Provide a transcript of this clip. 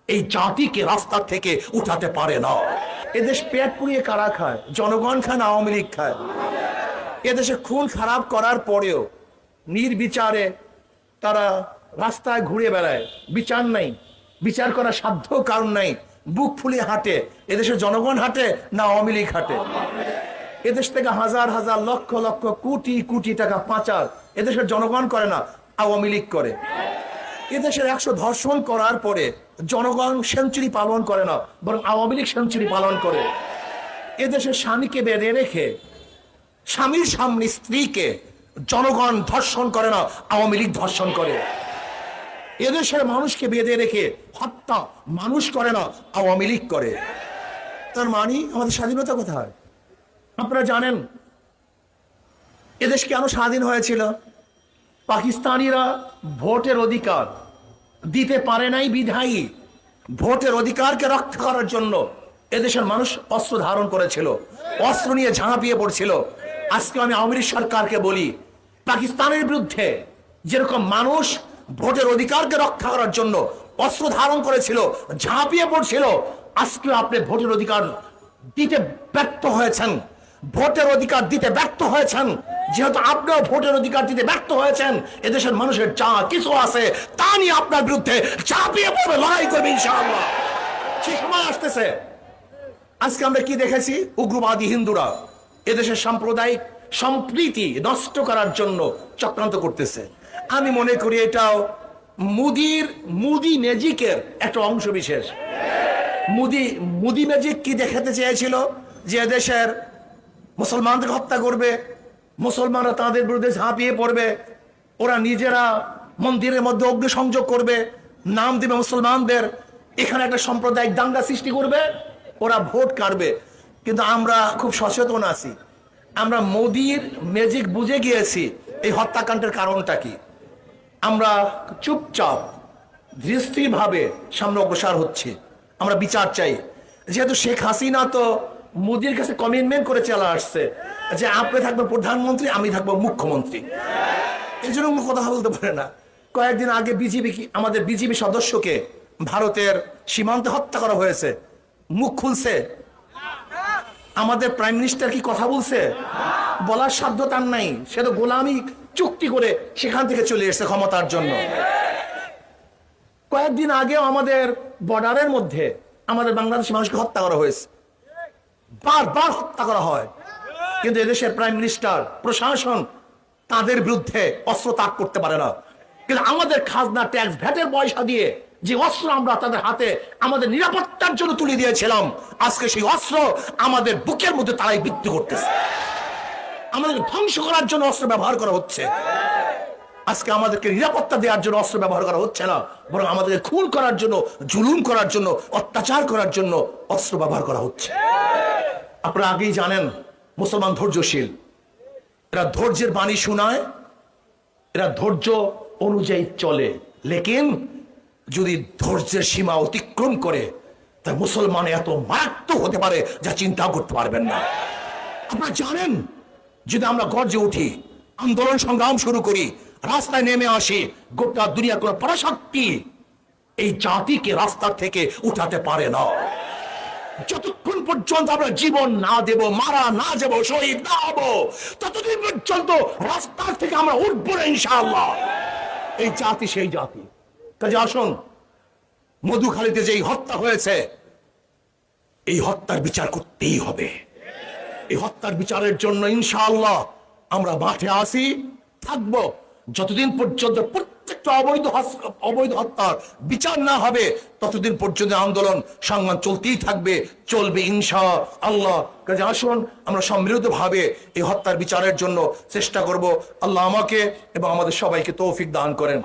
এই জাতিকে রাস্তা থেকে উঠাতে পারে না। এদেশ পেট পুড়িয়ে কারা খায়? জনগণ খায় না আওয়ামী লীগ খায়? এদেশে খুন খারাপ করার পরেও নির্বিচারে তারা রাস্তায় ঘুরে বেড়ায়, বিচার নাই, বিচার করার সাধ্য কারণ নাই, বুক ফুলিয়ে হাঁটে। এদেশের জনগণ হাঁটে না আওয়ামী লীগ হাঁটে? এদেশ থেকে হাজার হাজার লক্ষ লক্ষ কোটি কোটি টাকা পাচার এদেশের জনগণ করে না, আওয়ামী লীগ করে। এদেশের 100 ধর্ষণ করার পরে জনগণ সেঞ্চুরি পালন করে না, বরং আওয়ামী লীগ সেঞ্চুরি পালন করে। এদেশের স্বামীকে বেঁধে রেখে স্বামীর সামনে স্ত্রীকে জনগণ ধর্ষণ করে না, আওয়ামী লীগ ধর্ষণ করে। এদেশের মানুষকে বেঁধে রেখে হত্যা মানুষ করে না, আওয়ামী লীগ করে। তার মানে আমাদের স্বাধীনতা কোথায়? আপনারা জানেন এদেশ কেন স্বাধীন হয়েছিল? পাকিস্তানিরা ভোটের অধিকার দিতে পারে নাই বিধায়ী ভোটের অধিকারকে রক্ষা করার জন্য এদেশের মানুষ অস্ত্র ধারণ করেছিল, অস্ত্র নিয়ে ঝাঁপিয়ে পড়ছিল। আজকে আমি আওয়ামী লীগ সরকারকে বলি, পাকিস্তানের বিরুদ্ধে যেরকম মানুষ ভোটের অধিকারকে রক্ষা করার জন্য অস্ত্র ধারণ করেছিল, ঝাঁপিয়ে পড়ছিল, আজকে আপনি ভোটের অধিকার দিতে ব্যর্থ হয়েছেন, ভোটের অধিকার দিতে ব্যর্থ হয়েছেন। যেহেতু আপনিও ভোটের অধিকার দিতে ব্যর্থ হয়েছেন, এদেশের মানুষের যা কিছু আছে তা নিয়ে আপনার বিরুদ্ধে ঝাঁপিয়ে পড়বে, লড়াই করবে ইনশাআল্লাহ। সেই সময় আসতেছে। আজকে আমরা কি দেখেছি? উগ্রবাদী হিন্দুরা এদেশের সাম্প্রদায়িক সম্প্রীতি নষ্ট করার জন্য চক্রান্ত করতেছে। আমি মনে করি এটাও মুদি ম্যাজিকের একটা অংশ বিশেষ। মুদি ম্যাজিক কি দেখাতে চেয়েছিল? যে দেশের মুসলমানদের হত্যা করবে, মুসলমানরা তাদের বিরুদ্ধে ঝাঁপিয়ে পড়বে, ওরা নিজেরা মন্দিরের মধ্যে অগ্নিসংযোগ করবে, নাম দিবে মুসলমানদের, এখানে একটা সাম্প্রদায়িক দাঙ্গা সৃষ্টি করবে, ওরা ভোট কাটবে। কিন্তু আমরা খুব সচেতন আছি, আমরা মোদির ম্যাজিক বুঝে গিয়েছি এই হত্যাকাণ্ডের কারণটা কি। আমরা চুপচাপ ধীরস্থিরভাবে সামনে অগ্রসর হচ্ছে। আমরা বিচার চাই। যেহেতু শেখ হাসিনা তো মোদির কাছে কমিটমেন্ট করে চলে আসছে যে আপনি থাকবেন প্রধানমন্ত্রী, আমি থাকবো মুখ্যমন্ত্রী, এই জন্য কথা বলতে পারে না। কয়েকদিন আগে আমাদের বিজেপি সদস্যকে ভারতের সীমান্তে হত্যা করা হয়েছে, মুখ খুলছে? আমাদের প্রাইম মিনিস্টার কি কথা বলছে? বলার সাধ্য তার নাই। সে তো গোলামি চুক্তি করে সেখান থেকে চলে এসেছে ক্ষমতার জন্য। কয়েকদিন আগেও আমাদের বর্ডারের মধ্যে আমাদের বাংলাদেশি মানুষকে হত্যা করা হয়েছে, বারবার হত্যা করা হয়, কিন্তু এদেশের প্রাইম মিনিস্টার, প্রশাসন তাদের বিরুদ্ধে অস্ত্র তাক করতে পারে না। কিন্তু আমাদের খাজনা, ট্যাক্স, ভ্যাটের পয়সা দিয়ে যে অস্ত্র আমরা তাদের হাতে আমাদের নিরাপত্তার জন্য তুলে দিয়েছিলাম, আজকে সেই অস্ত্র আমাদের বুকের মধ্যে তারাই বিক্রি করতেছে। আমাদের ধ্বংস করার জন্য অস্ত্র ব্যবহার করা হচ্ছে। আজকে আমাদেরকে নিরাপত্তা দেওয়ার জন্য অস্ত্র ব্যবহার করা হচ্ছে না, বরং আমাদেরকে খুন করার জন্য, জুলুম করার জন্য, অত্যাচার করার জন্য অস্ত্র ব্যবহার করা হচ্ছে। আপনারা আগেই জানেন মুসলমান ধৈর্যশীল, এরা ধৈর্যের বাণী শোনায়, এরা ধৈর্য অনুযায়ী চলে। লেকিন যদি ধৈর্যের সীমা অতিক্রম করে তা মুসলমান এত মারাত্মক হতে পারে যা চিন্তা করতে পারবেন না। আপনারা জানেন যদি আমরা গর্জে উঠি, আন্দোলন সংগ্রাম শুরু করি, রাস্তায় নেমে আসি, গোটা দুনিয়ার কোন পরাশক্তি এই জাতিকে রাস্তা থেকে উঠাতে পারে না। যতক্ষণ পর্যন্ত আমরা জীবন না দেব, মারা না যাব, শহীদ না হব, ততদিন পর্যন্ত রাস্তা থেকে আমরা উঠবো না ইনশাআল্লাহ। এই জাতি সেই জাতি। কাজে আসুন, মধুখালীতে যেই হত্যা হয়েছে, এই হত্যার বিচার করতেই হবে। এই হত্যার বিচারের জন্য ইনশাআল্লাহ আমরা মাঠে আসি, থাকবো, যতদিন পর্যন্ত প্রত্যেকটা অবৈধ হত্যার বিচার না হবে ততদিন পর্যন্ত আন্দোলন সংগ্রাম চলতেই থাকবে, চলবে ইনশাআল্লাহ। কাজে আসুন আমরা সম্মিলিতভাবে এই হত্যার বিচারের জন্য চেষ্টা করব। আল্লাহ আমাকে এবং আমাদের সবাইকে তৌফিক দান করেন।